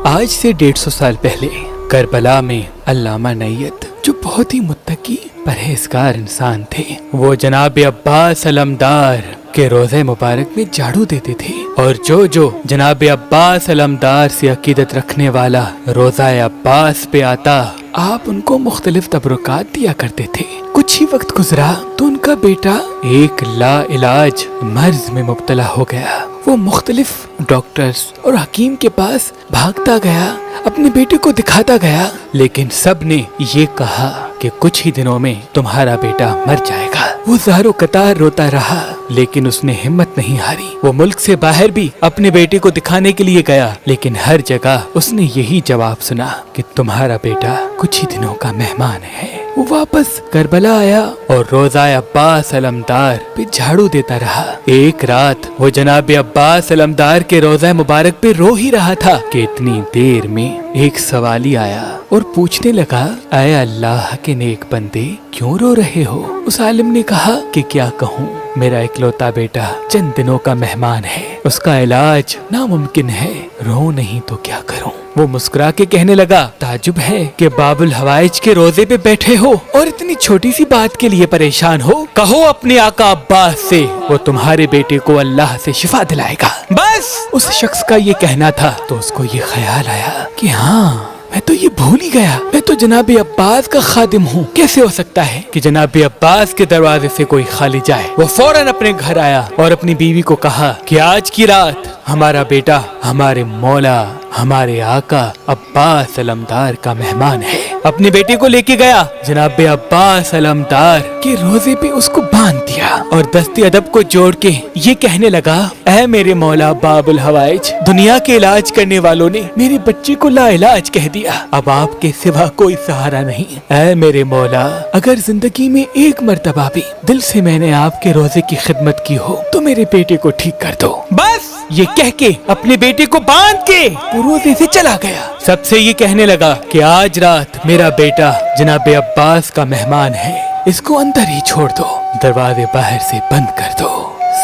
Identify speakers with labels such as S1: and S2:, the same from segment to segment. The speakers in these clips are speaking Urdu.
S1: آج سے 150 سال پہلے کربلا میں علامہ نیت جو بہت ہی متقی پرہیزگار انسان تھے، وہ جناب عباس علمدار کے روزے مبارک میں جھاڑو دیتے تھے، اور جو جناب عباس علمدار سے عقیدت رکھنے والا روزہ عباس پہ آتا، آپ ان کو مختلف تبرکات دیا کرتے تھے۔ کچھ ہی وقت گزرا تو ان کا بیٹا ایک لا علاج مرض میں مبتلا ہو گیا۔ وہ مختلف ڈاکٹرز اور حکیم کے پاس بھاگتا گیا، اپنے بیٹے کو دکھاتا گیا، لیکن سب نے یہ کہا کہ کچھ ہی دنوں میں تمہارا بیٹا مر جائے گا۔ وہ زار و قطار روتا رہا، لیکن اس نے ہمت نہیں ہاری۔ وہ ملک سے باہر بھی اپنے بیٹے کو دکھانے کے لیے گیا، لیکن ہر جگہ اس نے یہی جواب سنا کہ تمہارا بیٹا کچھ ہی دنوں کا مہمان ہے۔ وہ واپس کربلا آیا اور روزہ عباس علمدار پہ جھاڑو دیتا رہا۔ ایک رات وہ جناب عباس علمدار کے روزہ مبارک پہ رو ہی رہا تھا کہ اتنی دیر میں ایک سوالی آیا اور پوچھنے لگا، اے اللہ کے نیک بندے، کیوں رو رہے ہو؟ اس عالم نے کہا کہ کیا کہوں، میرا اکلوتا بیٹا چند دنوں کا مہمان ہے، اس کا علاج ناممکن ہے، رو نہیں تو کیا کروں؟ وہ مسکرا کے کہنے لگا، تعجب ہے کہ باب الحوائج کے روزے پہ بیٹھے ہو اور اتنی چھوٹی سی بات کے لیے پریشان ہو۔ کہو اپنے آقا عباس سے، وہ تمہارے بیٹے کو اللہ سے شفا دلائے گا۔ بس اس شخص کا یہ کہنا تھا تو اس کو یہ خیال آیا کہ ہاں، میں تو یہ بھول ہی گیا، میں تو جناب عباس کا خادم ہوں، کیسے ہو سکتا ہے کہ جناب عباس کے دروازے سے کوئی خالی جائے؟ وہ فوراً اپنے گھر آیا اور اپنی بیوی کو کہا کہ آج کی رات ہمارا بیٹا ہمارے مولا، ہمارے آقا عباس علمدار کا مہمان ہے۔ اپنے بیٹے کو لے کے گیا، جناب عباس علمدار کے روزے پہ اس کو باندھ دیا اور دست ادب کو جوڑ کے یہ کہنے لگا، اے میرے مولا باب الحوائج، دنیا کے علاج کرنے والوں نے میرے بچے کو لا علاج کہہ دیا، اب آپ کے سوا کوئی سہارا نہیں۔ اے میرے مولا، اگر زندگی میں ایک مرتبہ بھی دل سے میں نے آپ کے روزے کی خدمت کی ہو تو میرے بیٹے کو ٹھیک کر دو۔ بس یہ کہہ کے اپنے بیٹے کو باندھ کے وہ روزے سے چلا گیا۔ سب سے یہ کہنے لگا کہ آج رات میرا بیٹا جناب عباس کا مہمان ہے، اس کو اندر ہی چھوڑ دو، دروازے باہر سے بند کر دو۔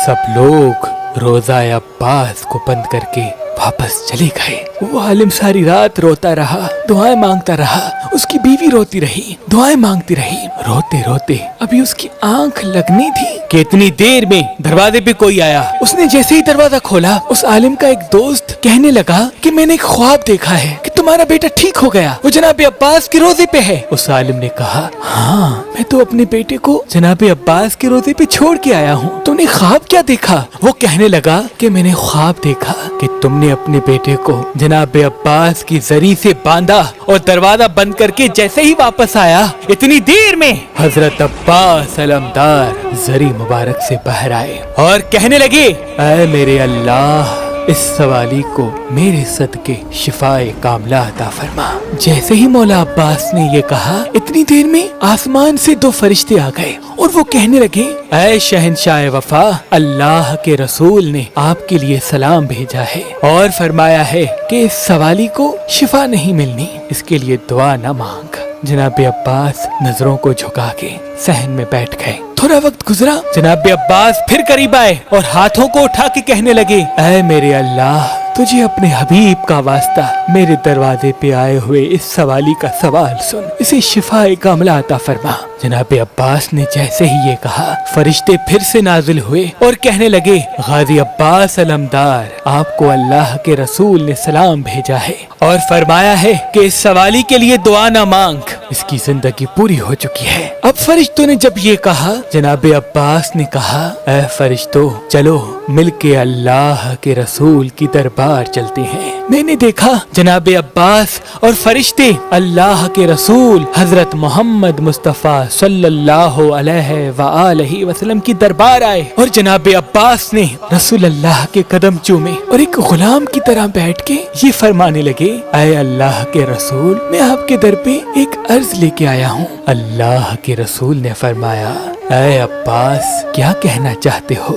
S1: سب لوگ روزہ عباس کو بند کر کے واپس چلے گئے۔ وہ عالم ساری رات روتا رہا، دعائیں مانگتا رہا، اس کی بیوی روتی رہی، دعائیں مانگتی رہی۔ روتے روتے ابھی اس کی آنکھ لگنی تھی کہ اتنی دیر میں دروازے پہ کوئی آیا۔ اس نے جیسے ہی دروازہ کھولا، اس عالم کا ایک دوست کہنے لگا کہ میں نے ایک خواب دیکھا ہے کہ تمہارا بیٹا ٹھیک ہو گیا، وہ جناب عباس کے روزے پہ ہے۔ اس عالم نے کہا، ہاں، میں تو اپنے بیٹے کو جناب عباس کے روزے پہ چھوڑ کے آیا ہوں، تم نے خواب کیا دیکھا؟ وہ کہنے لگا کہ میں نے خواب دیکھا کہ تم نے اپنے بیٹے کو جناب عباس کی زری سے باندھا اور دروازہ بند کر کے جیسے ہی واپس آیا، اتنی دیر میں حضرت عباس علمدار زری مبارک سے باہر آئے اور کہنے لگے، اے میرے اللہ، اس سوالی کو میرے صدقے شفائے کاملہ عطا فرما۔ جیسے ہی مولا عباس نے یہ کہا، اتنی دیر میں آسمان سے 2 فرشتے آ گئے اور وہ کہنے لگے، اے شہنشاہ وفا، اللہ کے رسول نے آپ کے لیے سلام بھیجا ہے اور فرمایا ہے کہ اس سوالی کو شفا نہیں ملنی، اس کے لیے دعا نہ مانگ۔ جناب عباس نظروں کو جھکا کے صحن میں بیٹھ گئے۔ تھوڑا وقت گزرا، جناب عباس پھر قریب آئے اور ہاتھوں کو اٹھا کے کہنے لگے، اے میرے اللہ، تجھے اپنے حبیب کا واسطہ میرے دروازے پہ آئے ہوئے اس سوالی کا سوال سن، اسے شفائے کاملہ عطا فرما۔ جناب عباس نے جیسے ہی یہ کہا، فرشتے پھر سے نازل ہوئے اور کہنے لگے، غازی عباس علمدار، آپ کو اللہ کے رسول نے سلام بھیجا ہے اور فرمایا ہے کہ اس سوالی کے لیے دعا نہ مانگ، اس کی زندگی پوری ہو چکی ہے۔ اب فرشتوں نے جب یہ کہا، جناب عباس نے کہا، اے فرشتوں، چلو مل کے اللہ کے رسول کی دربار چلتے ہیں۔ میں نے دیکھا جناب عباس اور فرشتے اللہ کے رسول حضرت محمد مصطفیٰ صلی اللہ علیہ وآلہ وسلم کی دربار آئے اور جناب عباس نے رسول اللہ کے قدم چومے اور ایک غلام کی طرح بیٹھ کے یہ فرمانے لگے، اے اللہ کے رسول، میں آپ کے در پہ ایک عرض لے کے آیا ہوں۔ اللہ کے رسول نے فرمایا، اے عباس، کیا کہنا چاہتے ہو؟